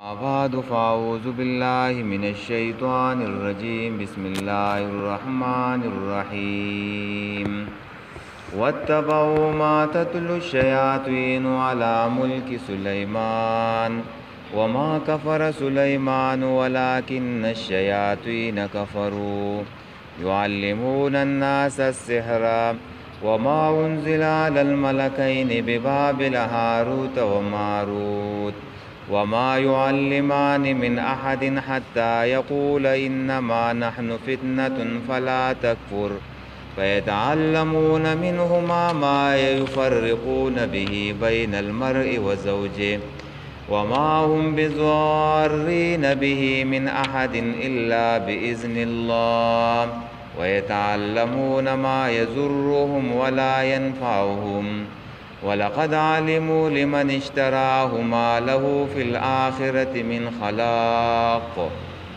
بعد فأعوذ بالله من الشيطان الرجيم بسم الله الرحمن الرحيم واتبعوا ما تتلو الشياطين على ملك سليمان وما كفر سليمان ولكن الشياطين كفروا يعلمون الناس السحر وما أنزل على الملكين ببابل هاروت وماروت وما يعلمان من أحد حتى يقول إنما نحن فتنة فلا تكفر فيتعلمون منهما ما يفرقون به بين المرء وزوجه وما هم بضارين به من أحد إلا بإذن الله ويتعلمون ما يضرهم ولا ينفعهم ولقد علموا لمن اشتراه ما له في الآخرة من خلاق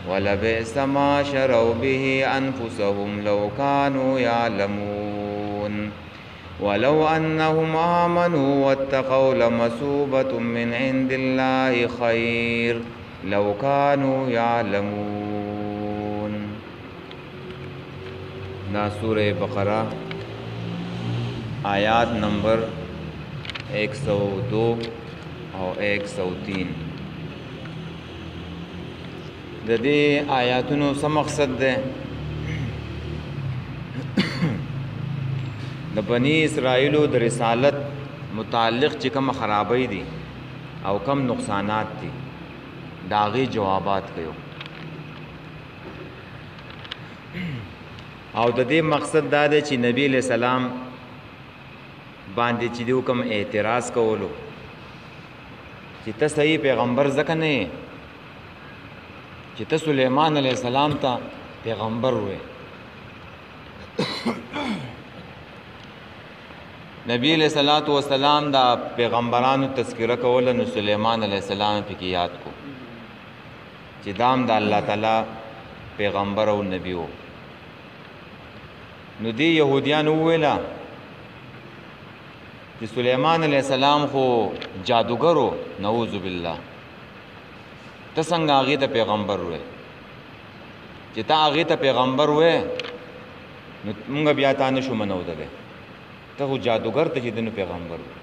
ولبئس ما شروا به أنفسهم لو كانوا يعلمون ولو أنهم آمنوا واتقوا لمثوبة من عند الله خير لو كانوا يعلمون. نا سورة بقرہ آیات نمبر 102 اور 103. د دې آیاتونو څه مقصد ده؟ د بنی اسرائیلو د رسالت متعلق چې کوم خرابۍ دي او کم نقصانات دي د هغې جوابات کوي او د دې مقصد دا دی چې نبی علیہ السلام باندې چې دیو کوم اعتراض کولو چې ته صحیح پیغمبر ځکه نه یې چې ته سلیمان علیہ السلام ته پیغمبر وې. نبی علیہ الصلوۃ والسلام دا پیغمبرانو تذکره کوله نو سلیمان علیہ السلام پکې یاد کو چې دام د الله تعالی پیغمبر او نبی وو. نو دی یهودیانو ویلا چې سلیمان علیہ السلام خو جادوګرو نعوذ بالله ته څنګه هغې ته پیغمبر وې چې ته هغې ته پیغمبر وې نو مونږ بیا تا نه شو منودلی ته خو جادوګر ته چې د نو پیغمبر وې.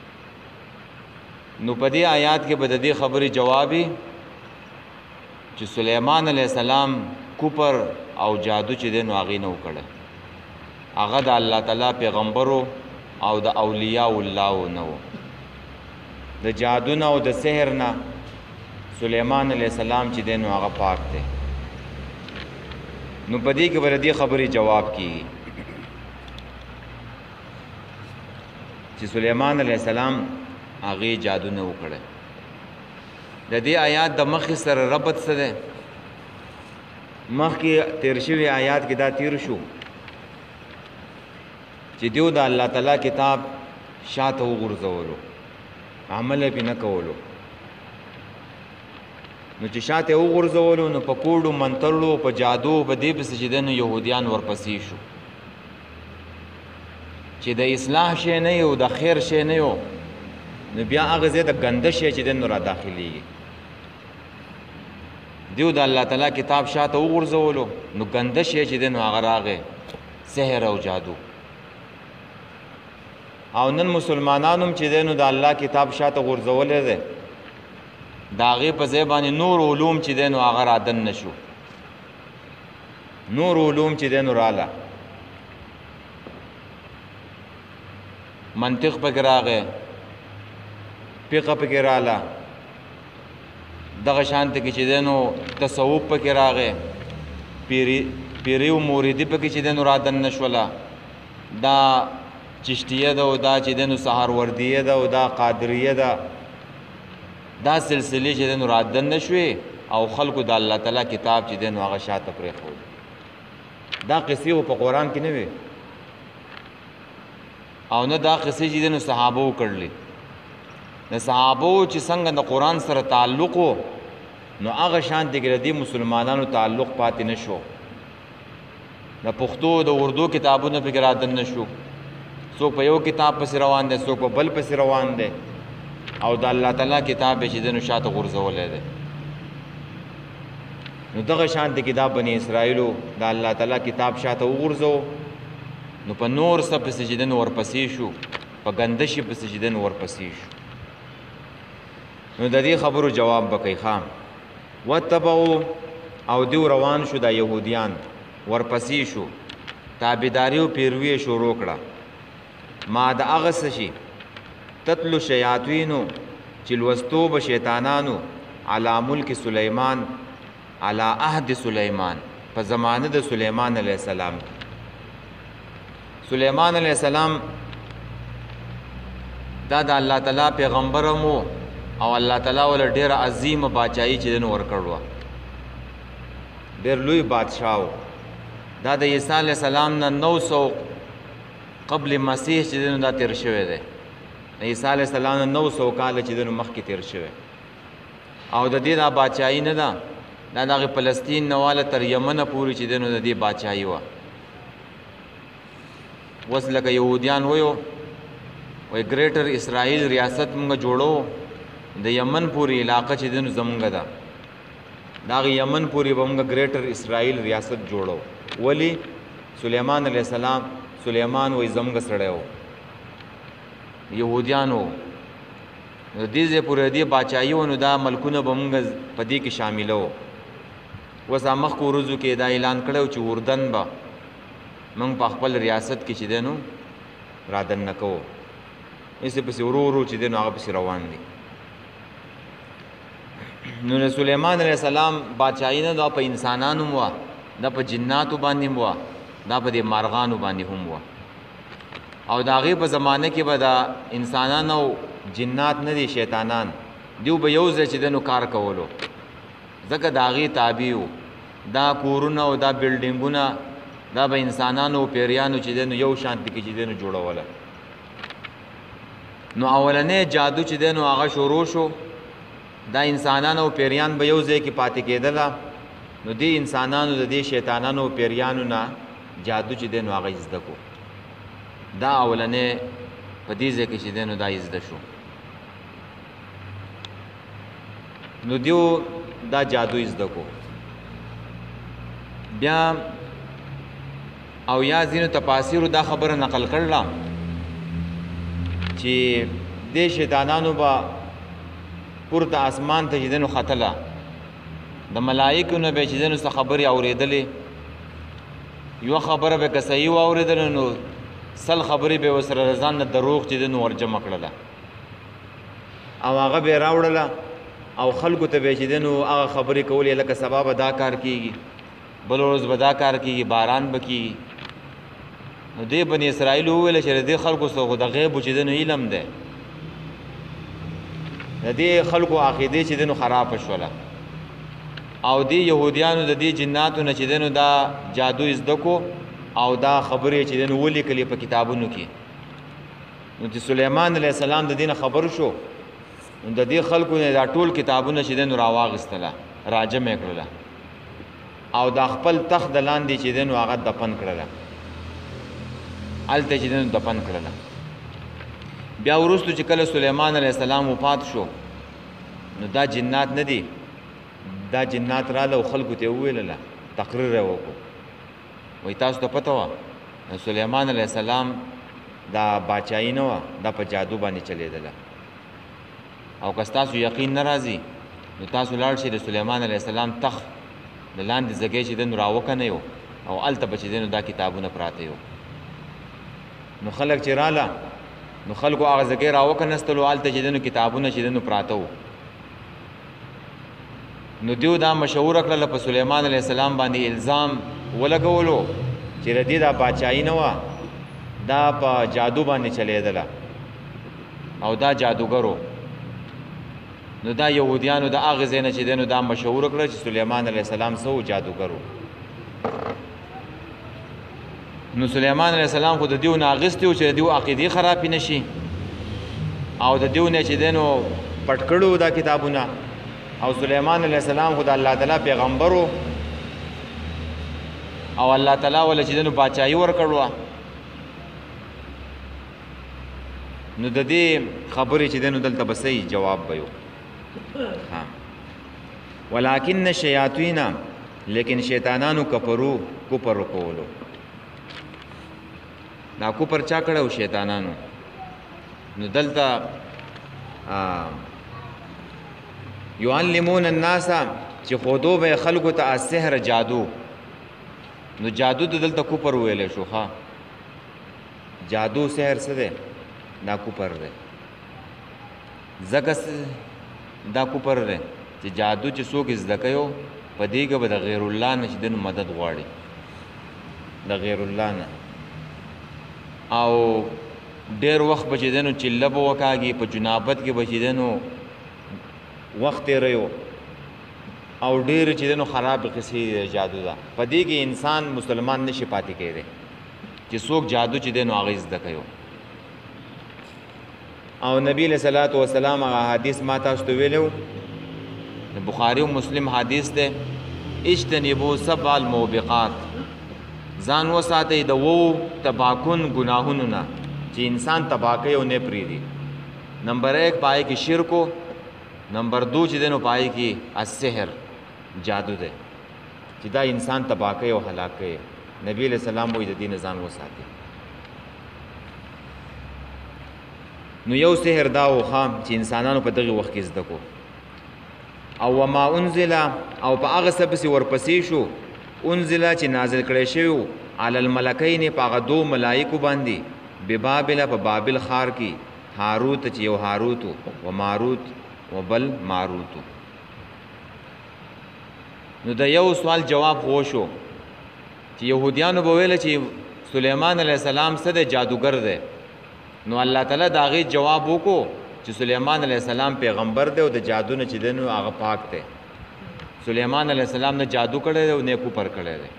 نو په دې آیات کې به د دې خبرې جوابي چې سلیمان علیہ السلام کوپر او جادو چې دی نو هغې نه وکړی هغه د الله تعالی پیغمبرو او د اولیاء الله نه و. د جادو نه او د سحر نه سلیمان علیہ السلام چې دی نو هغه پاک دی. نو په دې کې به د دې خبرې جواب کیږي چې سلیمان علیہ السلام هغې جادو نه وکړی. د دې آیات د مخکې سره ربط څه دی؟ مخکې تیر شوي آیات کې دا تیر شو چې دیو د الله تعالی کتاب شاته وغورځولو عمل یې پې نه کولو. نو چې شاته وغورځولو نو په کوډو منترلو په جادو په دې پسې چې دی نو یهودیان ورپسې شو چې د اصلاح شی نه یو د خیر شی نه یو نو بیا هغه ځای د ګنده شی چې دی نو را داخلیږي. دیو د الله تعالی کتاب شاته وغورځولو نو ګنده شی چې دی نو هغه راغی سحر او جادو. او نن مسلمانانو چې دی نو د الله کتاب شاته غورځولی دی د هغې په ځای باندې نور علوم چې دی نو هغه رادن نه شو. نور علوم چې دی نو راله منطق پکې راغی فقه پکې راله دغه شانته کې چې دی نو تصوف پکې راغی پیری و موریدي پکې چې دی نو رادن نه شوله دا چشتیه ده او دا چې دی نو سهاروردیه ده او دا قادریه ده دا سلسلې چې دی نو رادن نه شوې او خلکو د الله تعالی کتاب چې دی نو هغه شاته پرېښود. دا قصې خو په قرآن کې نه وې او نه دا قصې چې دی نو صحابه وکړلې. د صحابو چې څنګه د قرآن سره تعلق و نو هغه شانتې کې د دې مسلمانانو تعلق پاتې نه شو. د پښتو د اردو کتابونه پکې رادن نه شو. څوک په یو کتاب پسې روان دی څوک په بل پسې روان دی او د الله تعالی کتاب چې دنو شاته غورځولې ده نو دغه شانتې کې دا بني اسرائیلو د الله تعالی کتاب شاته وغورځو نو په نور څه پسې چې دن ورپسې شو په ګنده شي پسې چې دن ورپسې شو نو د دې خبرو جواب به کوي ښه واتبعوا او دیو روان شو دا یهودیان ورپسې شو تابعداري او پیروي شروع کړه ما د هغه څه شي تتلو شیاطینو چې لوستو به شیطانانو علی ملک سلیمان علی عهد سلیمان په زمانه د سلیمان علیه السلام سلیمان علیه السلام دا د الله تعالی پیغمبر مو او الله تعالی ول ډیره عظیمه بادشاہي چې دن ورکړو ډیر لوی بادشاہ دا د عیسی علیه السلام نه 900 قبل مسیح چې دن دا تیر شوی دی عیسی علیه السلام نه 900 کال چې دن مخکې تیر شوی او د دې دا بادشاہي نه ده دا دغه فلسطین نواله تر یمن پورې چې دنو د دې بادشاہي و وس لکه یهودیان وایو وای ګریټر اسرائیل ریاست موږ جوړو د یمن پورې علاقه چې دنو زمونږ ده دا یمن پورې به موږ ګریټر اسرائیل ریاست جوړو ولی سلیمان علیه السلام سلیمان وای زمونږ سړی و یهودیانو د دې ځای پورې دې بادشاہي و نو دا ملکونه به موږ په دې کې شامله و اوس مخکې ورځو کې دا اعلان کړی چې اردن به موږ په خپل ریاست کې چې دی نو رادننه کوو هسې پسې ورو ورو چې دی نو هغه پسې روان دي نو د سلیمان علیه السلام بادشاہي نه دا په انسانانو هم وه دا په جناتو باندې هم وه دا په دې مارغانو باندې هم وه او د هغې په زمانه کې به دا انسانان او جنات نه دي شیطانان دیو به یو ځای چې دی نو کار کولو ځکه د هغې تابع وو دا کورونه او دا بلډینګونه دا به انسانانو او پیریانو چې دی نو یو شانتي کې چې دی نو جوړوله نو اولنی جادو چې دی نو هغه شروع شو دا انسانان او پیریان به یو ځای کې پاتې کېدله نو دې انسانانو د دې شیطانانو او پیریانو نه جادو چې دی نو هغه زده کو دا اولنی په دې ځای کې چې دی نو دا زده شو نو دیو دا جادو زده کو بیا او یا ځینو تفاسیرو دا خبره نقل کړله چې دې شیطانانو به پورته اسمان ته چې دی نو ختله د ملایکو نه به چې دی نو څه خبرې اورېدلې یوه خبره به که صحیح واورېدله نو سل خبرې به ورسره د ځان نه دروغ چې دی نو ورجمع کړله او هغه به یې راوړله او خلکو ته به چې دی نو هغه خبرې کولې لکه سبا به دا کار کېږي بل ورځ به دا کار کېږي باران به کېږي نو دې بني اسرائیل وویله چې د دې خلکو څه خو د غیبو چې دی نو علم دی د دې خلکو عقیدې چې دی نو خرابه شوله او دې یهودیانو د دې جناتو نه چې دی نو دا جادو زده کو او دا خبرې چې دی نو ولیکلې په کتابونو کې نو چې سلیمان علیه السلام د دې نه خبر شو نو د دې خلکو نه دا ټول کتابونه چې دی نو راواغېستله راجمع یې کړله او دا خپل تخت د لاندې چې دی نو هغه دفن کړله هلته چې دی نو دفن کړله بیا وروستو چې کله سلیمان علیه السلام وفات شو نو دا جنات نه دي دا جنات راله او خلکو ته یې وویلله تقریر یې وکړو وایي تاسو ته پته وه سلیمان علیه السلام دا باچایي نه وه دا په جادو باندې چلیدله او که ستاسو یقین نه راځي نو تاسو لاړ شئ د سلیمان علیه السلام تخت د لاندې ځګی چې دی نو راوکنه یو او هلته به چې دی نو دا کتابونه پراته یو نو خلک چې راله نو خلکو هغه ځګی راوکنستلو هلته چې دی نو کتابونه چې دی نو پراته وو نو دیو دا مشهوره کړله په سلیمان علیه السلام باندې الزام ولګولو چې د دې دا باچایي نه وه دا په جادو باندې چلیدله او دا جادوګرو نو دا یهودیانو د هغې ځای نه چې دی نو دا مشهوره کړه چې سلیمان علیه السلام څه و جادوګرو نو سلیمان علیه السلام خو د دیو نه اخیستی و چې د دیو عقیدې خرابې نه شي او د دیو نه چې دی نو پټ کړو دا کتابونه او سلیمان علیه السلام خو د الله تعالی پیغمبر و او الله تعالی وله چې دی نو باچایي ورکړوه نو د دې خبرې چې دی نو دلته به صحیح جواب به ولكن الشياطين لیکن شیطانانو کفرو کفر کولو دا کفر چا کړو شیطانانو نو دلته یعلمون الناس چې خودو به خلکو ته السحر جادو نو جادو د دلته کفر ویلې شو ها جادو سحر څه دی دا کفر دی زکه دا کفر دی چې جادو چې څوک زده کوي په دې کې به د غیر الله نه چې دنو مدد غواړي د غیر الله نه او ډېر وخت به چې دنو چله به وکاږي په جنابت کې به چې دنو وخت تېروي او ډېر چې دنو خراب قصې جادو ده په دې کې انسان مسلمان نشي پاتې کېدی چې څوک جادو چې دنو هغه زده کوي او نبی علیہ الصلوۃ والسلام هغه حدیث ما تاسو ته ویلو بخاری و مسلم حدیث ده اجتنبوا سبع الموبقات ځان وساتئ د وو تباکن گناهونو نه چې انسان تباہ کوي او نه پریږدي نمبر 1 پای کې شرک نمبر 2 چې دنو پای کې السحر جادو ده چې دا انسان تباہ کوي او هلاک کوي نبی علیہ السلام وایي د دین ځان وساتئ نو یو سحر دا و خام چې انسانانو په دغه وخت کې زده کو او وما انزل او په هغه څه پسې ورپسې شو انزل چې نازل کړی شوی علی الملکین په هغه دو ملایکو باندې ببابل په بابل ښار کې هاروت چې یو هاروت و ماروت و بل ماروت نو د یو سوال جواب خو شو چې يهوديانو به ویل چې سليمان عليه السلام څه د جادوګر دی نو الله تعالی دا غي جواب وکړو چې سليمان عليه السلام پیغمبر دی او د جادو نه چې دنو هغه پاک دی سليمان عليه السلام نه جادو کړی دی او نه کوپر کړی دی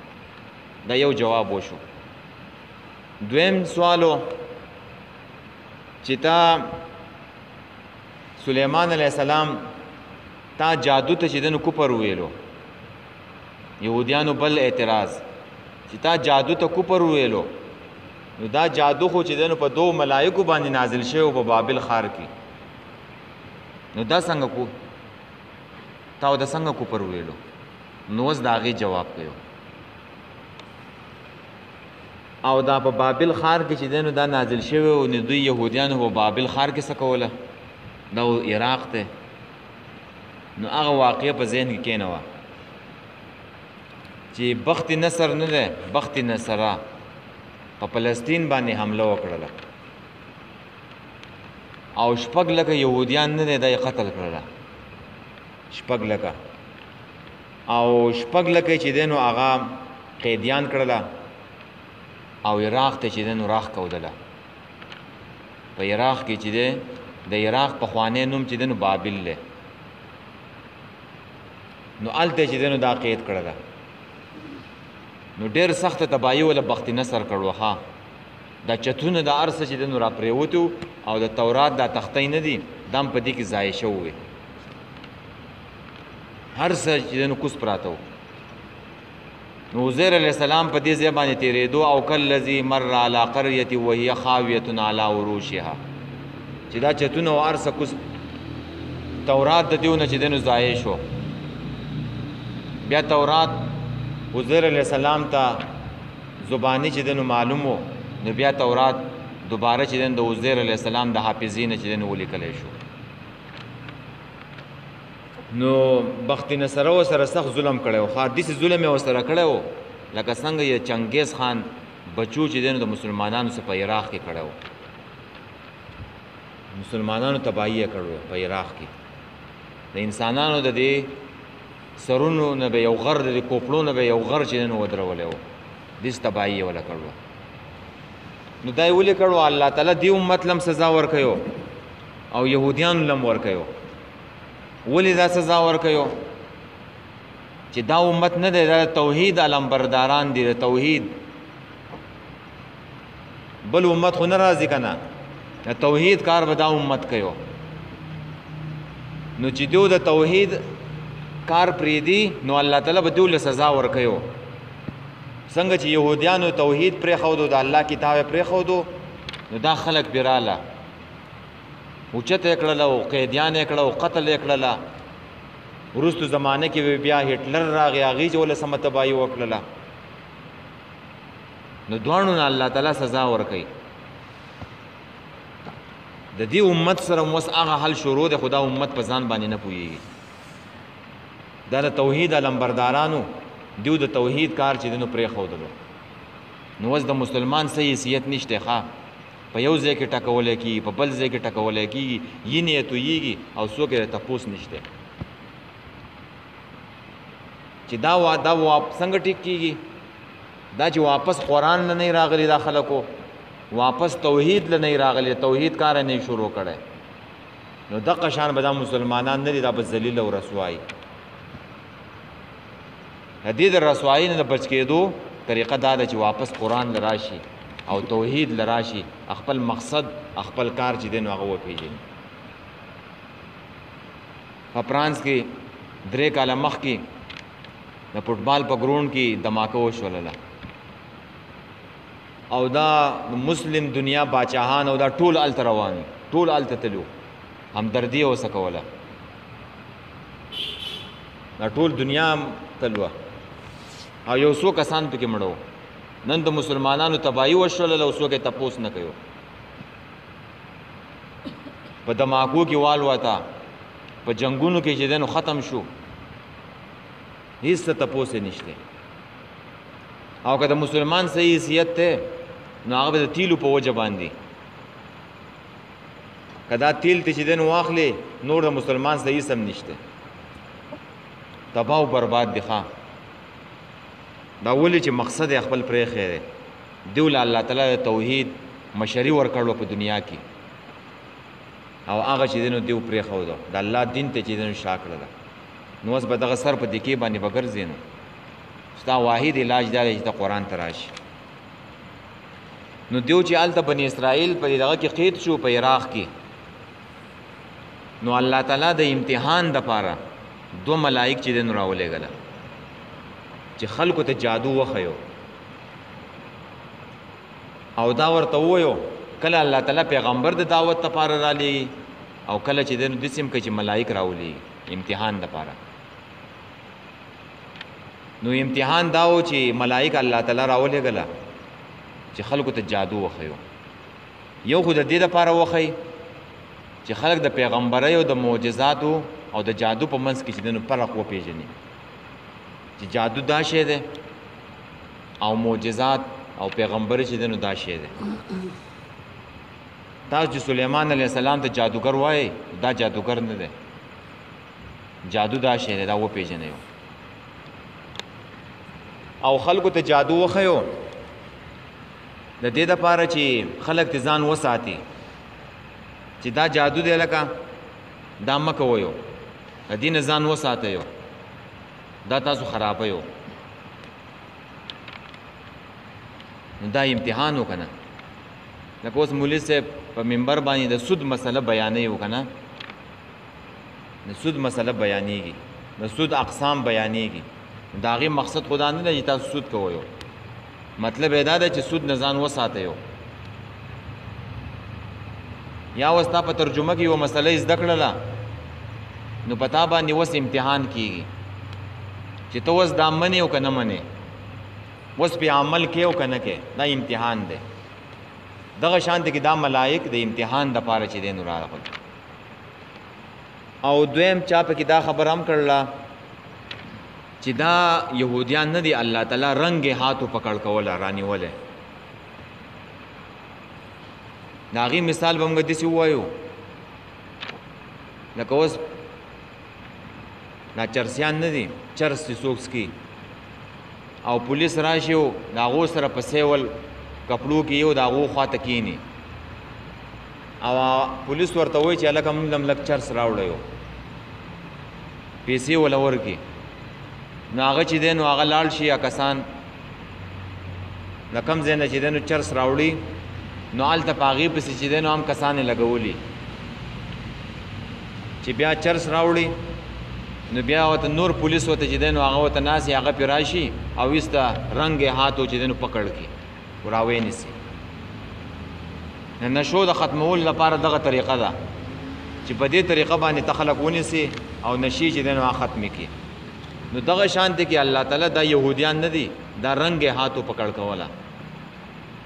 دا یو جواب وشو دویم سوالو چې تا سليمان عليه السلام تا جادو ته چې دنو کوپر ویلو يهوديانو بل اعتراض چې تا جادو ته کوپر ویلو نو دا جادو خو چې دنو په دو ملائکو باندې نازل شوی په بابل ښار کې نو دا څنګه کو تا دا څنګه کوپر ویلو نو اوس دا غي جواب کيو او دا په بابل ښار کې چې دنو دا نازل شوی او نو دوی يهوديان په بابل ښار کې څه کوله دا عراق ته نو هغه واقعي په ذهن کې کېنه وا چې بخت نصر نه ده بخت نصره په فلسطین باندې حمله وکړه او شپږ لکه يهوديان نه د قتل کړل شپږ لکه او شپږ لکه چې دینو هغه قیدیان کړل او عراق ته چې دینو راخ کودله په عراق کې چې د عراق په خوانې نوم چې دینو بابل له نو الته چې دینو دا قید کړل نو ډېر سخت تباہی ول بخت نصر کړو ها دا چتونه د ارسه چې دنو را پریوتو او د تورات دا تختې نه دي دم په دې کې ځای شوی هر څه چې دنو کوس پراتو نو عزیر علیہ السلام په دې ځای باندې تیرېدو او کلذي مر علی قريه وهي خاويه علی عروشها چې دا چتونه او ارسه کوس تورات د دیونه چې دنو ځای شو بیا تورات عزیر علیہ السلام ته زبانی چې دنو معلومو نو بیا تورات دوباره چې دن د عزیر علیہ السلام د حافظین چې دن ولیکلی شو نو بخت نصر سره سخت ظلم کړو حادث ظلم یې سره کړو لکه څنګه یې چنګیز خان بچو چې دن د مسلمانانو سره په عراق کې کړو مسلمانانو تباہی کړو په عراق کې د انسانانو د دې سرونو نه به یو غر د کوپړو نه به یو غر چې نن ودرولې و دې تباہی ولا کړو نو دای ولې کړو الله تعالی دی امت لم سزا ورکيو او يهوديان لم ورکيو ولې دا سزا ورکيو چې دا امت نه د توحید علم برداران دي د توحید بل امت خو ناراضي کنه د توحید کار به دا امت کوي نو چې دوی د توحید کار پریدي نو الله تعالی به دوی له سزا ورکيو څنګه چې يهوديانو توحید پرې خودو د الله کتاب پرې خودو نو دا خلق براله اوچته کړل او قیدیان کړل او قتل کړل وروستو زمانه کې بیا هټلر راغی، هغې چې ولې سمه تباهي وکړله. نو دواړو نه الله تعالی سزا ورکوي. د دې امت سره اوس هغه حل شروع دی، خو دا امت په ځان باندې نه پوهېږي. دا د توحید علمبردارانو دیو د توحید کار چې دی نو پرېښودلو. نو اوس د مسلمان څه حیثیت نشته. ښه په یو ځای کې ټکولی کېږي، په بل ځای کې ټکولی کېږي، یینې یې تویېږي او څوک یې تپوس نشته چې دا څنګه ټیک کېږي. دا چې واپس قرآن نه نه راغلی دا خلکو، واپس توحید له نه راغلی، توحید کار نه شروع کړی، نو دغه شان به دا مسلمانان نه دي، دا به ذلیل او رسوایی. د دې د رسوایی نه د بچ کېدو طریقه دا ده چې واپس قرآن له راشي او توحید له راشي، خپل مقصد خپل کار چې دی نو هغه وپېژني. په فرانس کې 3 کاله مخکې د فوټبال په ګراونډ کې دماکه وشولله او دا مسلم دنیا باچاهان او دا ټول هلته روان دي، ټول هلته تلو، همدردي یې ورسه کوله، دا ټول دنیا تلوه او یو څو کسان پکې مړه. نن د مسلمانانو تباهي وشولله او څوک یې تپوس نه کوي. په دماکو کې والوته، په جنګونو کې چې دی نو ختم شو، هیڅ څه تپوس یې نشته. او که د مسلمان صحیح حیثیت دی نو هغه به د تیلو په وجه باندې، که دا تیل ته چې دی نو واخلې، نور د مسلمان صحیح سم نشته، تباه او برباد دی. ښه دا ولې چې مقصد یې خپل پرېښی دی، دیو له الله تعالی د توحید مشري ورکړو په دنیا کې، او هغه چې دی نو دیو پرېښوده، د الله دین ته چې دی نو شا کړله. نو اوس به دغه سر په دکې باندې به ګرځې، نو ستا واحد علاج دا دی چې ته قرآن ته راشي. نو دیو چې هلته بني اسرائیل په دغه کې قید شو په عراق کې، نو الله تعالی د امتحان دپاره 2 ملائک چې دی نو راولېږله چې خلکو ته جادو وښیو، او دا ورته ووایو کله الله تعالی پیغمبر د دعوت دپاره رالیږي او کله چې دی نو داسې هم کوي چې ملائک راولېږي امتحان دپاره. نو امتحان دا و چې ملائک الله تعالی راولېږله چې خلکو ته جادو وښیو. یو خو د دې دپاره وښی چې خلک د پیغمبرۍ او د معجزاتو او د جادو په منځ کې چې دی نو فرق وپېژني، چې جادو دا شی دی او معجزات او پیغمبري چې دی نو دا شی دی. تاسو چې سلیمان علیه السلام ته جادوګر وایي، دا جادوګر نه دی، جادو دا شی دی، دا وپېژنئ. او خلکو ته جادو وښیو د دې دپاره چې خلک ته ځان وساتي چې دا جادو دی، لکه دا مه کوئ، د دې نه ځان وساتئ، دا تاسو خرابئ. نو دا امتحان و که نه. لکه اوس مولوي صاحب په منبر باندې د سود مسله بیانوي که نه، د سود مسله بیانېږي، د سود اقسام بیانېږي. د هغې مقصد خدا نه دی چې تاسو سود کوئ، مطلب یې دا دی چې سود نه ځان وساتئ. یا اوس تا په ترجمه کې یوه مسله زده کړله، نو په تا باندې اوس امتحان کېږي چې ته اوس دا منې او که نه منې، اوس پې عمل کې او که نه کې، دا امتحان دی. دغه شان دی کې دا ملائک د امتحان دپاره چې دی نو راغلل. او دویم چا پکې دا خبر هم کړله چې دا یهودیان نه دي، الله تعالی رنګ هاتو پکړ کوله، رانیولی. د هغې مثال به موږ داسې ووایو لکه اوس دا چرسیان نه دي، چرس چې څوک څکي او پولیس راشي او د هغو سره په سیول کپړو کې یو د هغو خوا ته کښېني او پولیس ورته وایي چې هلکه موږ هم لږ چرس راوړی، پیسې وله ورکړي. نو هغه چې دی نو هغه لاړ شي، یا کسان د کوم ځای نه چې دی نو چرس راوړي، نو هلته په هغې پسې چې دی نو هم کسان یې لګولي چې بیا چرس راوړي، نو بیا ورته نور پولیس ورته چې دی نو هغه ورته ناست هغه پرې راشي او ایسته رنګ هاتو چې دی نو پکړ کړي راوینیسي. نشو د ختمولو لپاره دغه طریقه ده چې په دې طریقه باندې ته خلک ونیسي او نشي چې دنو ختم کی. نو دغه شان دي کې الله تعالی دا يهوديان نه دي دا رنگ هاتو پکړ کولا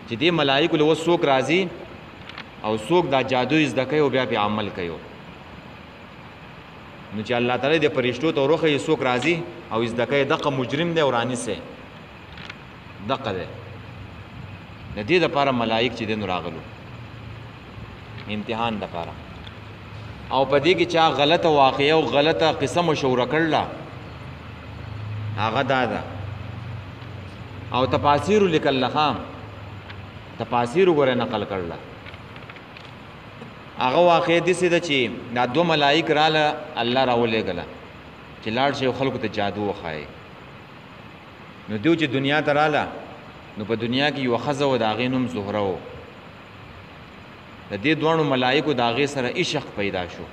چې دې ملائکه له وسوک راضي او څوک دا جادو زده کوي او بیا په عمل کوي. نو چې الله تعالی دې پرشتو ته ورخه یې څوک راضي او زده کوي دغه مجرم دی ورانی سه دغه دی. د دې لپاره ملائک چې دین راغلو امتحان لپاره. او په دې کې چا غلطه واقعه او غلطه قصه مشوره کړله هغه دا او تفاسیر لیکل لخام تفاسیر وګوره نقل کړل. هغه واقع دي چې دا دو ملائک رااله الله راولېګله چې لاړ شي خلکو ته جادو وخایي. نو دیو چې دنیا ته رااله نو په دنیا کې یو ښځه و د هغې نوم زهره و. د دې دواړو ملائکو د هغې سره عشق پیدا شو.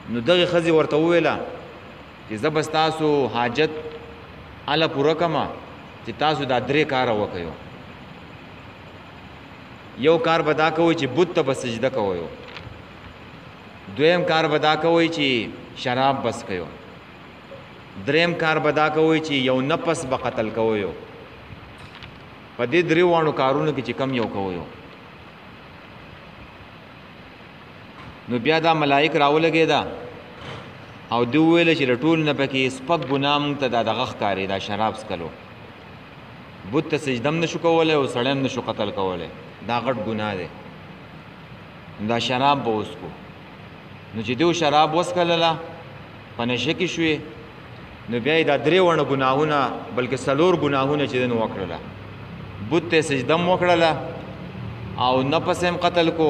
نو دغې ښځې ورته وویله چې زه به ستاسو حاجت هله پوره کړمه چې تاسو دا 3 کاره وکئ. یو کار به دا کوئ چې بت ته به سجده کوئ. دویم کار به دا کوئ چې شراب بس کوئ. دریم کار به دا کوئ چې یو نفس به قتل کوئ. په دې 3 وانو کارونو کې چې کم یو کوئ. نو بیا دا ملائک راولګېده او دوی ویل چې ټول نه پکې سپک ګناه مونږ ته دا دغه ښکاري دا شراب څکلو. بت ته سجده هم نشو کولی او سړی هم نشو قتل کولی دا غټ ګناه دی. دا شراب به وڅکو. نو چې دوی شراب وڅکلله په نشه کې شوې نو بیا یې دا 3 ونه ګناهونه بلکې 4 ګناهونه چې دین وکړله. بت ته سجده هم وکړله او نفس هم قتل کو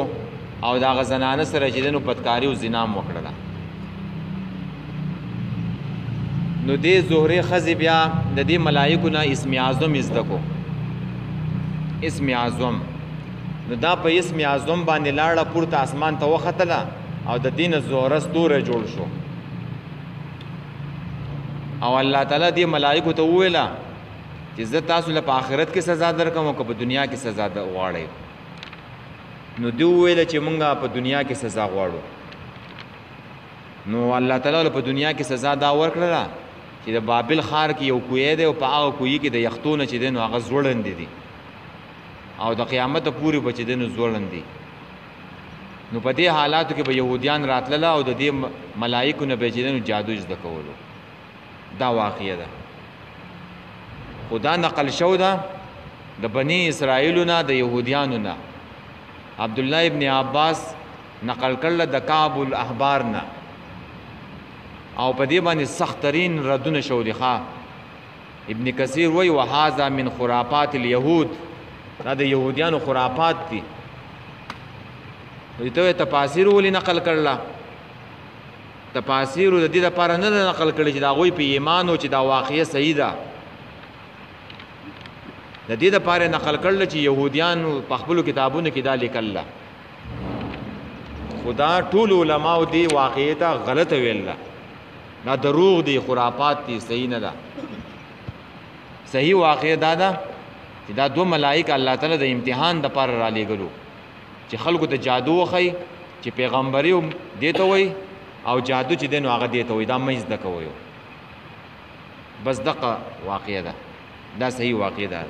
او د هغه زنانه سره چې دین بدکاري او زنا هم وکړله. نو دې زهرې ښځې بیا د دې ملائکو نه اسم اعظم زده کو. اسم اعظم نو دا په اسم اعظم باندې لاړه پورته اسمان ته وختله او د دې نه زهره ستوری جوړ شو. او الله تعالی دې ملائکو ته وویله چې زه تاسو له په آخرت کې سزا درکوم او که په دنیا کې سزا غواړئ. نو دوی وویله چې مونږ په دنیا کې سزا غواړو. نو الله تعالی په دنیا کې سزا دا ورکړله چې د بابل ښار کې یو کوی دی او په هغه کوی کې د یختونه چې دی نو هغه زوړندې دي او د قیامته پورې به چې دی نو زوړندې. نو په دې حالاتو کې به یهودیان راتلله او د دې ملائکو نه به چې دی نو جادو زده کولو. دا واقعه ده. خو دا نقل شو ده د بني اسرائیلو نه د یهودیانو نه. عبدالله ابن عباس نقل کړله د کعب الاحبار نه او په دې باندې سخترین ردونه شو دي. ابن کثیر وی وهذا من خرافات اليهود دا د یهودیانو خرافات دي. ته تفاسیر ولې نقل کړله؟ تفاسیر د دې لپاره نه نقل کړي چې دا غوی په ایمان او چې دا واقعه صحیح ده. د دې لپاره نقل کړل چې يهوديانو په خپل کتابونو کې دا لیکل. خدا ټول علماء دې واقعي ته غلط ویل. دا دروغ دي خرافات دي صحیح نه ده. صحیح واقعه دا ده چې دا 2 ملائک الله تعالی د امتحان د لپاره را لېږلو چې خلکو ته جادو وخی چې پیغمبري دیته وای او جادو چې دین هغه دیته وای دا مې زده کوي. بس دغه واقعه ده. دا صحیح واقعه ده.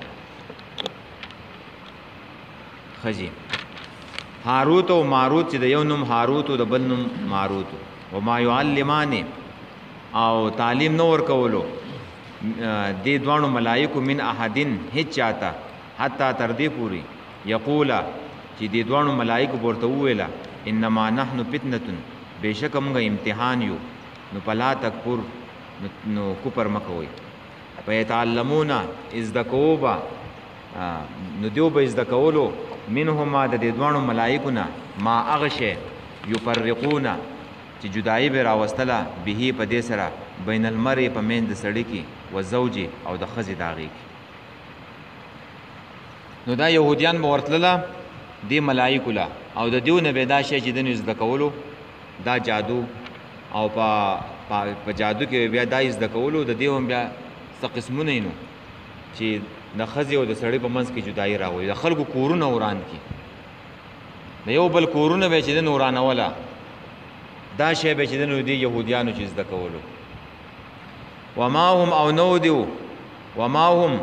خجی هاروت او ماروت چې د یو نوم هاروت او د بل نوم ماروت او ما يعلمان او تعلیم نو ور کولو دې دوانو ملائکو من احدن هیڅ چاته حتی تر دې پوری یقولا چې دې دوانو ملائکو ورته ویلا انما نحن فتنه بشک موږ امتحان یو نو پلا تکفر نو کوپر مکوي فیتعلمون از دکوبا نو دیو به از دکولو منهما د دې دوانو ملائکونه ما اغشه یفرقون چې جدای به راوستله به په دې سره بین المرء په مین د سړی کې و زوج او د خزې داغي. نو دا يهوديان مورتله دی ملائکه لا او د دیونه به دا شی چې د نس د کولو دا جادو او په جادو کې بیا دا از د کولو د دیوم بیا څه قسمونه نو چې د خزې او د سړی په منځ کې جدای راوي. د خلکو کورونه وران کی د یو بل کورونه به چې د نورانه ولا دا شی به چې د دې یهودیانو چې زده کولو وما هم او نو دیو وما هم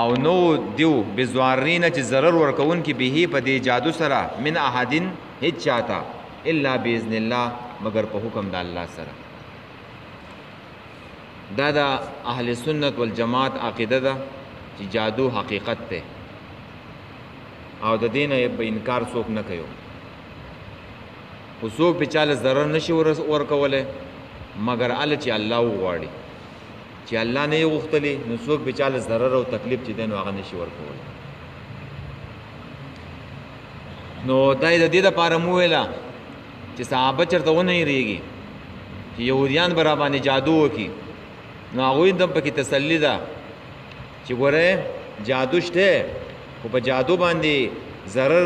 او نو دیو بزوارین چې ضرر ورکون کې به په دې جادو سره من احدن هیڅ چاته الا باذن الله مگر په حکم د الله سره. دا د اهل سنت والجماعت عقیده ده چې جادو حقیقت ده او د دین به انکار څوک نه کوي. خو څوک په چاله ضرر نشي ورکولی مگر ال چې الله وغواړي. چې الله نه یې غوښتلی نو څوک په چاله ضرر او تکلیف چې دی نو هغه نشي ورکولی. نو دا د دې دپاره مو ویله چې صحابه چېرته ونه هېرېږي چې یهودیان به را باندې جادو وکړي نو هغوی دم پکې تسلي ده چې ګوره جادو شته خو په جادو باندې ضرر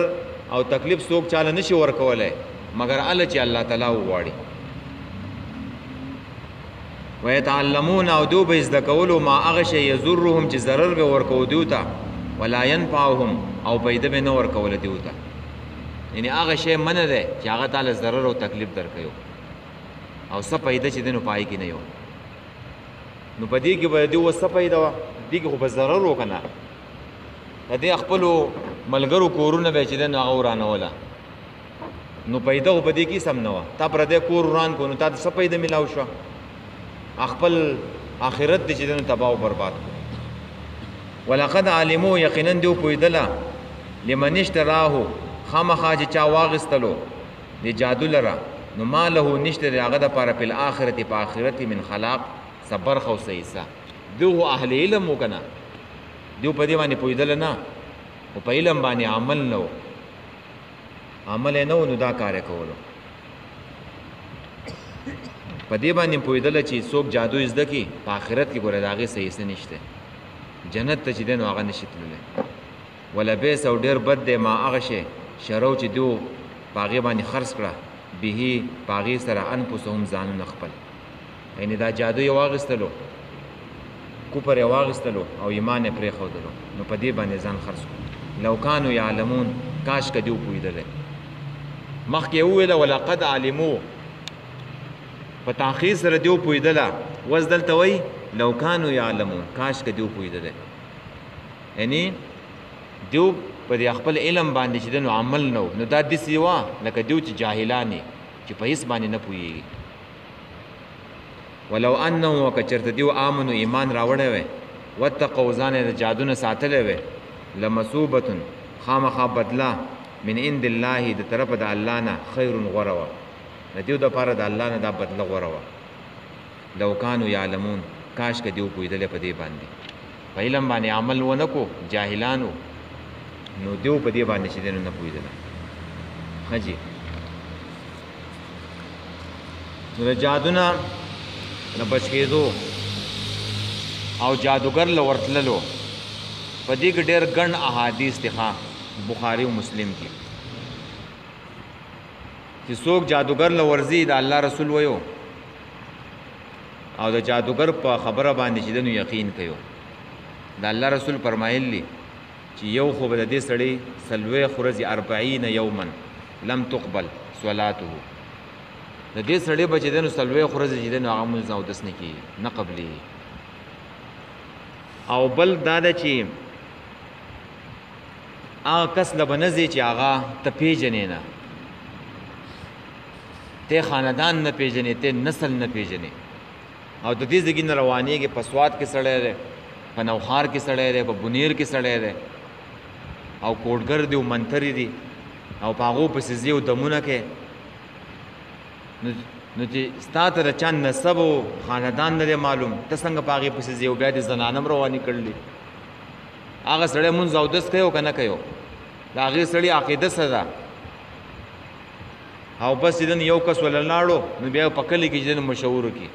او تکلیف څوک چاله نشي ورکولی مگر الله چې الله تعالی وغواړي. ویتعلمون او دو به زده کولو ما هغه شی یضرهم چې ضرر به ورکو دیو ته ولا ینفعهم او پیده به نه ورکوله دیو ته. یعنی هغه شی منع دی چې هغه تعالی ضرر او تکلیف درکوي او څه پیده چې دی نو پای کې نه یو. نو په دې کې به دیو څه پیده وه دې کې خو به ضرر و که نه د دې خپلو ملګرو کورونه به چې دی نو هغه ورانوله نو پیده خو په دې کې سم نه وه. تا پردی کور وران کړو نو تا ته څه پیده میلاو شوه خپل آخرت دی چې دی نو تباه و برباد کړو. ولقد علمو یقینا دیو پوهېدله لمن اشتراهو خامخا چې چا واغېستلو د جادو لره نو ما له نشته د هغه دپاره په الآخرت په آخرت من خلاق څه برخه او څه حصه. دیو خو اهل علم و که نه دیو په دې باندې پوهېدله نه خو په علم باندې عمل نه و عمل یې نه و نو دا کار یې کولو. په دې باندې پوهېدله چې څوک جادو زده کړي په آخرت کې ګوره د هغې څه حصه نشته جنت ته چې دی نو هغه نشي تللی. ولبیس او ډېر بد دی ما هغه شی شرو چې دیو په هغې باندې خرڅ کړه به په هغې سره انفسهم ځانونه خپل. یعنې دا جادو یې واخېستلو کفر یې واخېستلو او ایمان یې پرېښودلو نو په دې باندې ځان خرڅ کړو. لو کانو یعلمون کاش که دیو پوهېدلی. مخکې یې وویله ولقد علمو په تاخیر سره دیو پوهېدله اوس دلته وایي لو کانو یعلمون کاش که دیو پوهېدلی. یعنې دیو په دې خپل علم باندې چې دی نو عمل نه و نو دا داسې وه لکه دیو چې جاهلان چې په هېڅ باندې نه پوهېږي. ولو انهم که چېرته دیو آمنو ایمان راوړی وی واتقوا ځان یې د جادو نه ساتلی وی لمثوبة خامخا بدله من عند الله د طرفه د الله نه خیر غوره وه. د دیو دپاره د الله نه دا بدله غوره وه. لو کانو یعلمون کاش که دیو پوهېدلی په دې باندې په علم باندې عمل ونه کو جاهلانو نو دیو په دې باندې چې دی نو نه پوهېدله. ښه جي نو د جادو نه نه بچ کېدو او جادوګر له ورتللو په دې کې ډېر ګڼ احادیث دي بخاري او مسلم کې چې څوک جادوګر له ورځي د الله رسول ویو او د جادوګر په خبره باندې چې دی نو یقین کوي. د الله رسول فرمایلی چې یو خو به د دې سړی 40 یوما لم تقبل صلاته د دې سړی به چې دی نو 40 ورځې چې دی نو هغه مونځ اودس نه کېږي نه قبلېږي. او بل دا ده چې هغه کس له به نه ځې چې هغه ته پېژنې نه ته خاندان نه پېژنې ته نسل نه پېژنې او د دې ځګي نه روانېږي په سوات کې سړی دی په نوخار کې سړی دی په بنیر کې سړی دی او کوټګر دی او منتري دي او په هغو پسې ځي او دمونه کوي نو چې ستا ته د چا نسب او خاندان نه دی معلوم ته څنګه په هغې پسې ځي او بیا دې زنانه هم روانې کړلي. هغه سړی مونځ اودس کوي او که نه کوي د هغې سړي عقیده څه ده او بس چې یو کس وله لاړو نو بیا په کلي کې چې مشهور کړي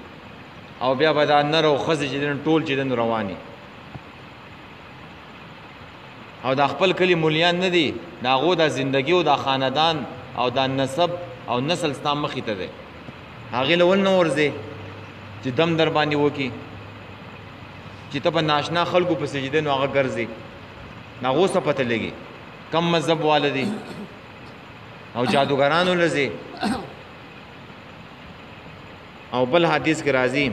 او بیا به دا نر او ښځې چې ټول چې رواني او دا خپل کلی مولیان نه دي د هغو دا زندګي او دا خاندان او دا نسب او نسل ستا مخې ته دی هغې له ول نه ورځې چې دم در باندې وکړي چې ته په ناشنا خلکو پسې چې دی نو هغه ګرځې نو هغو څه پته لګي کم مذهب واله دي او جادوګرانو له ځې او بل حدیث کې راځي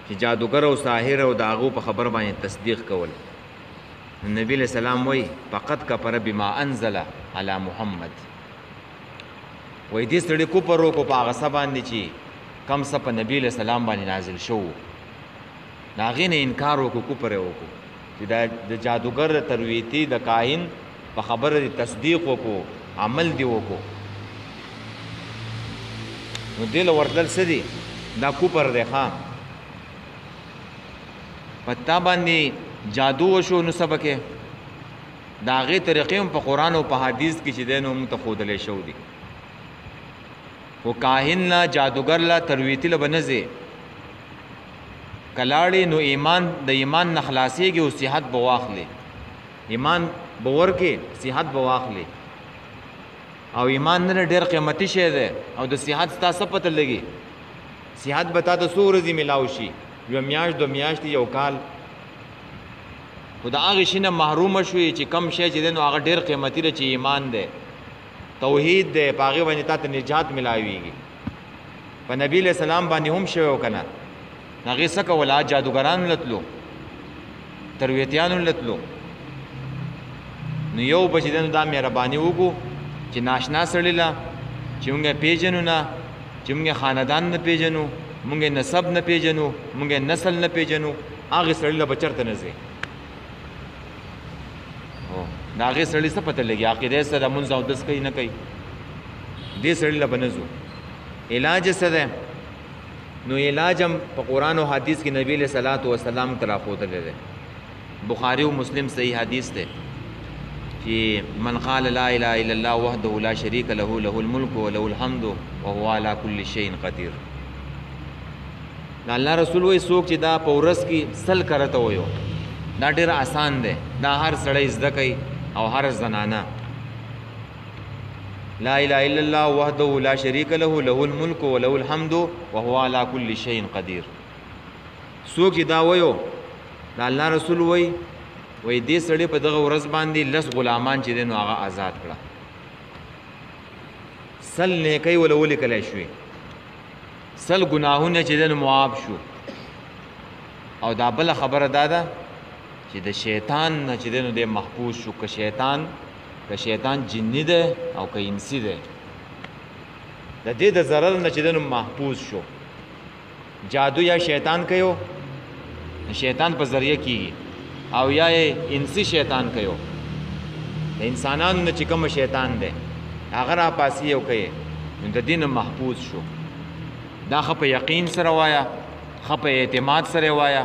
چې جادوګر او ساحر او د هغو په خبر باندې تصدیق کول. نبی علیہ السلام وی فقط کفر بما انزل علی محمد، وی دې سړي کفر وکړو په هغه څه باندې چې کم څه په نبی علیہ السلام باندې نازل شو، د هغې نه انکار وکړو، کفر یې وکړو چې د جادوګر د ترویتي د کاهن په خبره دې تصدیق وکړو، عمل دې وکړو. نو دې له ورتلل څه دي؟ دا کفر دی. ښه په تا باندې جادو وشو نو څه به کې؟ د هغې طریقې هم په قرآن او په حدیث کې چې دی نو موږ ته ښودلی شو دي. خو کاهن له جادوګر له ترویتي له به نه ځې، که لاړې نو ایمان د ایمان نه خلاصېږي او صحت به واخلې، ایمان به ورکې، صحت به واخلې. او ایمان نه ډېر قیمتي شی دی او د صحت ستا څه پته لګي؟ صحت به تا ته څو ورځې میلاو شي؟ یوه میاشت، دوه میاشتې، یو کال. خو د هغې شي نه محرومه شوې چې کم شی چې دی نو هغه ډېر قیمتي دی چې ایمان دی، توحید دی، په هغې باندې تا ته نجات میلاویږي. په نبي علیہ السلام باندې هم شوی و که نه؟ هغې څه کول؟ جادوګرانو له تلو، ترویتیانو له تلو. نو یو به چې دی نو دا مهرباني وکړو چې ناشنا سړي له چې مونږ یې پېژنو نه، چې مونږ یې خاندان نه پېژنو، مونږ یې نسب نه پېژنو، مونږ یې نسل نه پېژنو، هغې سړي له به چېرته نه ځې. د هغې سړي څه پته لګي؟ عقیده یې څه ده؟ مونځ اودس کوي نه کوي؟ دې سړي له به نه ځو. علاج یې څه دی؟ نو علاج هم په قرآن او حدیث کې نبی علیہ الصلاۃ والسلام ته راښودلی دی. بخاري او مسلم صحیح حدیث دی چې من قال لا اله الا الله وحده لا شریک له له الملک وله الحمد وهو على كل شيء قدیر. دا الله رسول وایي څوک چې دا په ورځ کې سل کرته ویو، دا ډېر آسان دی، دا هر سړی زده کوي او هر زنانه. لا اله الا الله وحده لا شریک له له الملک وله الحمد وهو على كل شيء قدیر. څوک چې دا ویو، دا الله رسول وایي دې سړی په دغه ورځ باندې 10 غلامان چې دی نو هغه آزاد کړه. سل نیکۍ وله ولیکلی شوې، سل ګناهونه چې دی نو معاف شو. او دا بله خبره دا ده چې د شیطان نه چې دی نو دی محفوظ شو، که شیطان جني دی او که انسي دی، د دې د ضرر نه چې دی نو محفوظ شو. جادو یا شیطان کوي، شیطان په ذریعه کیږي، او یا انسی شیطان کوي، د انسانانو نه چې کوم شیطان دی هغه را پاسي او کوي، نو د دې نه محفوظ شو. دا ښه په یقین سره وایه، ښه په اعتماد سره وایه،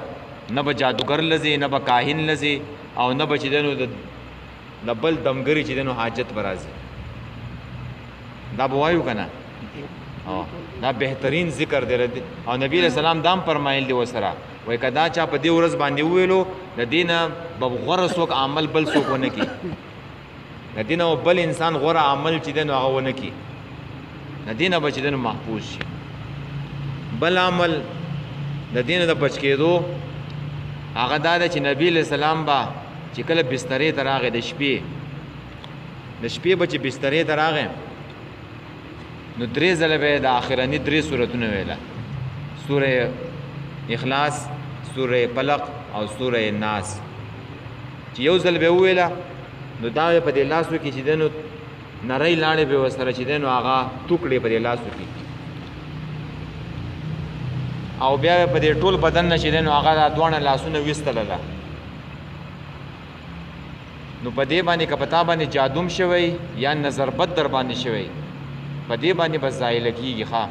نه به جادوګر لځې، نه به کاهن لځې، او نه به چې دی نو د بل دمګري چې دی نو حاجت به راځي. دا به وایو که نه؟ دا بهترین ذکر دی. او نبی علیہ السلام دا هم فرمایل دی ورسره، وایي که دا چا په دې ورځ باندې وویلو، د دې نه به غوره څوک عمل بل څوک ونه کړي، د دې نه بل انسان غوره عمل چې دی نو هغه ونه کړي، د دې نه به چې دی نو محفوظ شي. بل عمل د دې نه د بچ کېدو هغه دا ده چې نبی علیہ السلام به چې کله بسترې ته راغی، د شپې به چې بسترې ته راغی نو 3 ځله به یې د آخرني 3 سورتونه ویله، سوره اخلاص، سوره فلق او سوره ناس. چې یو ځل به وویله نو دا په دې لاسو کې چې دی نو نری لاړې به ورسره چې دی نو هغه ټوکړې په دې لاسو کې، او بیا په دې ټول بدن نه چې دی نو هغه دا دواړه لاسونه ویستلله. نو په دې باندې که په تا باندې جادوم شوی یا نظر بد در باندې شوی، په دې باندې به ظاهله کېږي. ښه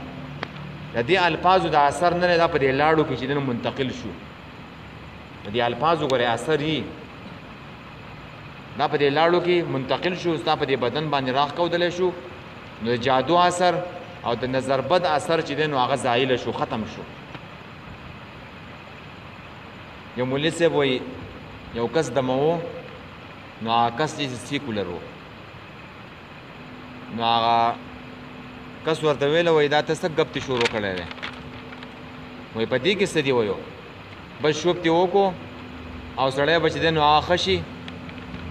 د دې الفاظو د اثر نه دی، دا په دې لاړو کې چې دی نو منتقل شو، د دې الفاظو ګورې اثر یي، دا په دې لاړو کې منتقل شو، ستا په دې بدن باندې راخ کودلی شو، نو د جادو اثر او د نظر بد اثر چې دی نو هغه ظاهله شو، ختم شو. یو مولوي صاحب وایي یو کس دموو، نو هغه کس چې سیکولر و، نو هغه کس ورته ویله وایي دا ته څه ګپ دې شروع کړی دی؟ وایي په دې کې څه دي؟ وایو بس شوب دې وکړو او سړی به چې دی نو هغه ښه شي،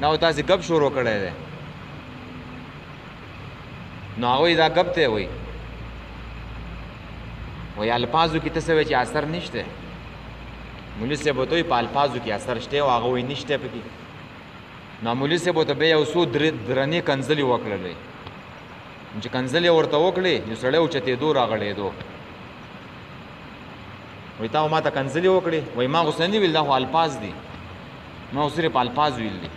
دا و تاسې ګپ شروع کړی دی. نو هغه وایي دا ګپ دی، وایي وایي الفاظو کې ته څه وایې چې اثر نشته مولوي صاحب ورته وایي په الفاظو کې اثر شته او هغه وایي نشته پکې نو مولوي صاحب ورته بیا یو څو درنې کنځلې وکړلې چې کنځلې ورته وکړې نو سړی اوچتېدو راغړېدو وایي تا ما ته کنځلې وکړې وایي ما غوسه نه ویل دا خو الفاظ دي ما خو صرف الفاظ ویل دي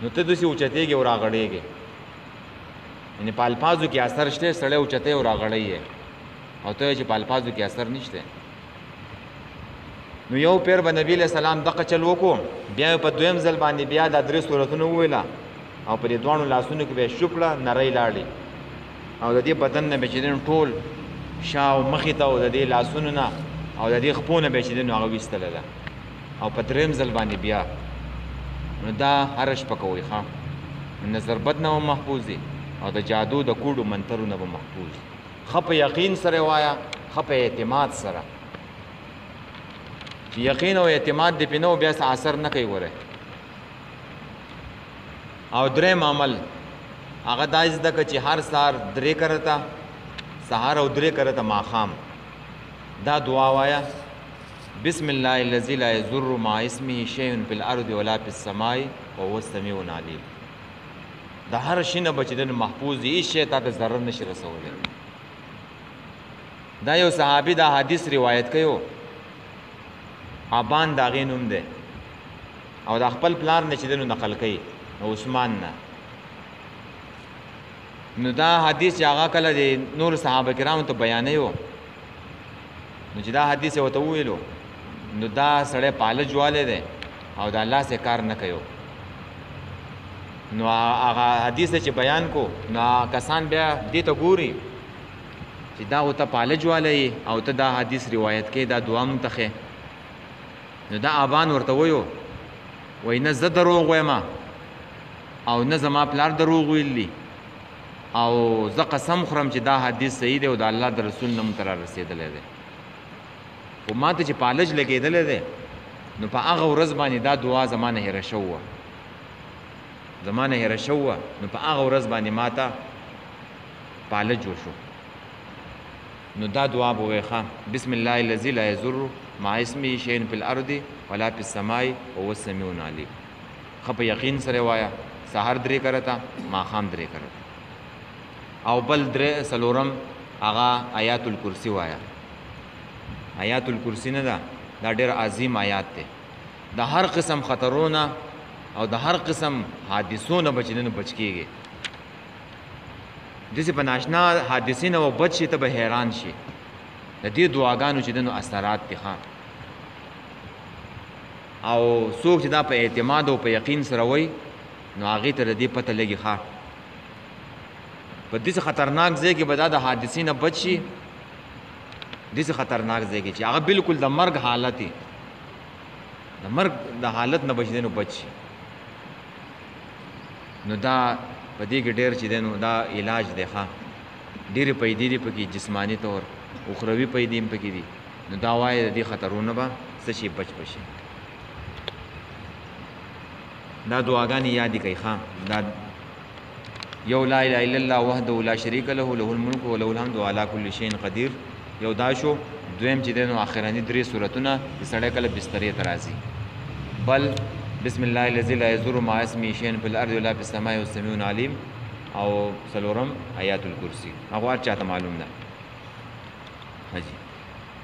نو ته داسې اوچتېږې او راغړېږې یعنې په الفاظو کې اثر شته سړی اوچتی او راغړی یې او ته چې په الفاظو کې اثر نشته نو یو پیر به نبی علیہ السلام دغه چل وکړو بیا په دویم ځل باندې بیا دا درې صورتونه وویله او په دې دواړو لاسونو کې به یې شو کړه نری لاړې او د دې بدن نه به چې دی ټول شا او مخې ته او د دې لاسونو نه او د دې خپو نه به چې دی نو هغه ویستله ده او په درېیم ځل باندې بیا نو دا هره شپه کوئ ښه نظر بد نه به محفوظ دي او د جادو د کوډو منترونه به محفوظ دي ښه په یقین سره وایه ښه په اعتماد سره چې یقین او اعتماد دې پې نه و بیا څه اثر نه کوي ګورئ او درېیم عمل هغه دا زده کړه چې هر سهار 3 کرته سهار او 3 کرته ماښام دا دعا وایه بسم الله الذي لا يضر مع اسمه شيء في الارض ولا في السماء وهو السميع العليم د هر شي نه به چې دی محفوظ دي هېڅ شی تا ته ضرر نشي رسولی دا یو صحابي دا حدیث روایت کوي ابان د هغې نوم دی او د خپل پلار نه چې دی نو نقل کوي عثمان نه نو دا حدیث چې هغه کله د نور صحابه کرامو ته بیانوي نو چې دا حدیث یې ورته وویلو نو دا سړی پالج والی دی او د الله سې کار نه کوي نو هغه حدیث چې بیان کو نو کسان بیا دې ته ګوري چې دا ورته پالج والی او ته دا حدیث روایت کوي دا دعا مونږ ته ښې نو دا ابان ورته ویو وایي نه زه دروغ وایم او نه زما پلار دروغ ویلي او زه قسم خورم چې دا حدیث صحیح دی او د الله د رسول نه مونږ ته را رسېدلی دی خو ما ته چې پالج لګېدلی دی نو په هغه ورځ باندې دا دعا زما نه هېره شوې وه زما نه هېره شوې وه نو په هغه ورځ باندې ما ته پالج وشو نو دا دعا به وایي ښه بسم الله الذي لا يضر مع اسمه شیء فی الارض ولا فی السماء وهو السمیع العلیم ښه په یقین سره وایه سهار 3 کرته ماښام 3 کرته او بل 3 هغه آیات الکرسی وایه آیات الکرسی نه ده دا ډېر عظیم آیات دی د هر قسم خطرونه او د هر قسم حادثو نه بچ نه بچ کېږي داسې په ناشنا حادثې نه و بچ شي ته به حیران شي د دې دعاګانو چې دی نو اثرات دي ښه او څوک چې دا په اعتماد او په یقین سره وایي نو هغې ته د دې پته لګي ښه په داسې خطرناک ځای کې به دا د حادثې نه بچ شي داسې خطرناک ځای کې چې هغه بلکل د مرګ حالت دی د مرګ د حالت نه بچ دی نو بچ شي نو دا په دې کې ډېر چې دی نو دا علاج دی ښه ډېرې پیدې دي پکې جسماني طور اخروي پیدې هم پکې دي نو دا وایي د دې خطرونه به څه شي بچ بشي دا دعاګانې یادې کوي ښه دا یو لا اله الا الله وحده لا شریک له له الملک وله الحمد وعلى كل شيء قدیر یو دا شو دویم چې دی نو آخرني 3 صورتونه چې سړی کله بسترې ته راځي بل بسم الله الذي لا يضر مع اسمه شيء في الارض ولا في السماء والسميع العليم او څلورم آیات الکرسی هغه هر چاته معلوم ده حاجی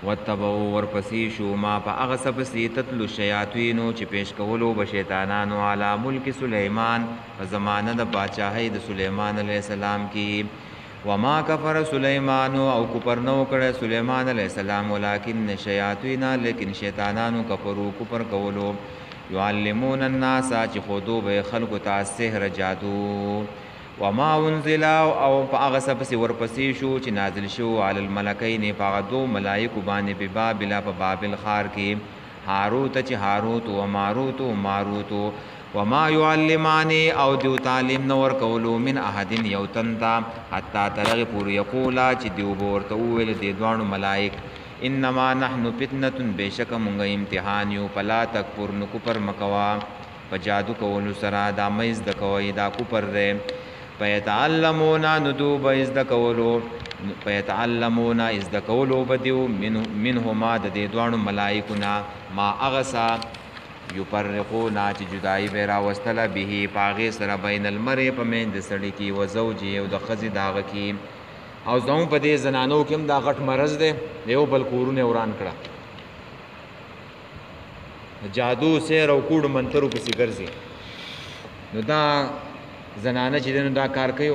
واتبعوا ورپسې شو ما په هغه څه پسې تتلو الشیاطینو چې پیش کولو به شیطانانو علی ملک سلیمان په زمانه د باچاهۍ د سلیمان علیه السلام کې وما کفر سلیمان او کفر نو کړی سلیمان علیه السلام ولکن شیاطین لیکن شیطانانو کفرو کفر کولو یعلمون الناس چې خودو به خلکو ته سحر جادو وما انزل او په هغه څه پسې ورپسې شو چې نازل شو علی الملکین په هغه 2 ملایکو باندې په بابل په بابل ښار کې هاروت چې هاروت او ماروت او ماروت وما يعلمان او دیو تعلیم نور کولو من احد یو تنتا حتی ترغ پور یقولا چې دیو ورته وویل د دوانو ملائک انما نحن فتنه بشک مونږ امتحان یو فلا تکفر نو کفر مکوا په جادو کولو سره دا مېز د کوي دا کفر دی فیتعلمون ندوب ازدکولو فیتعلمون ازدکولو بدیو منهما د دې دوانو ملائکونا ما اغسا یفرقونا چې جدائی به راوستله به پاغې سره بین المرء په میند سړي کې و زوجې او د ښځې د هغه کې او زموږ په دې زنانو کې هم دا غټ مرض دی یو بل کورونه وران کړه جادو سیر او کوډ منترو پسې ګرځي نو دا زنانه چې نو دا کار کوي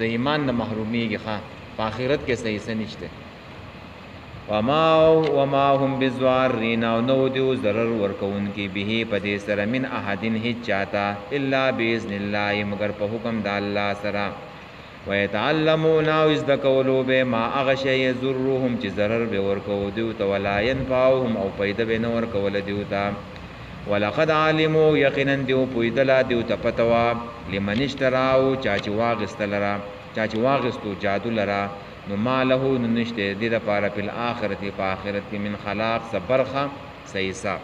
د ایمان نه محرومیږي ښه په آخرت کې صحیح څه نشته وما هم بضارین او نو دیو ضرر ورکوونکي به په دې سره من احدین هیڅ چاته الا باذن الله مگر په حکم د الله سره ويتعلمون ويذكروا بما اغشى يضرهم چې ضرر به ورکو دیو ته ولا ينفعهم او فائدہ به نه ورکول دیو ته ولقد علموا یقینا دیو پویدلا دیو ته پتوا لمن اشتراو چاچ واغستلرا چاچ واغستو جادو لرا نو ماله نشته دې لپاره په آخرت په آخرت کې من خلاق صبرخه سیسا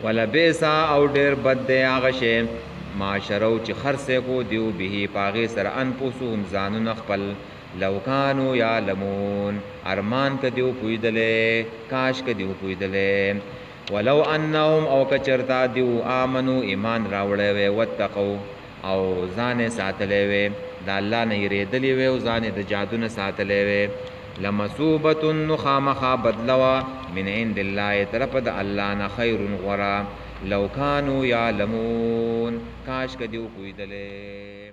ولا بیسا او ډیر بد دی هغه شی معاشرو چې خرڅه کو دیو به پاغه سره ان پوسوم ځانو خپل لو کانوا یعلمون ارمان ک دیو پویدلې کاش ک دیو پویدلې ولو انهم او کچرتا دیو امنو ایمان راوړې وي وتقو او ځان ساتلې وي د الله نه یریدلې وي او ځان د جادو نه ساتلې وي لمصوبه نخامخا بدلوا من عند الله طرف د الله نه خیر غرا لو كانوا يعلمون کاش کدیو پویدلې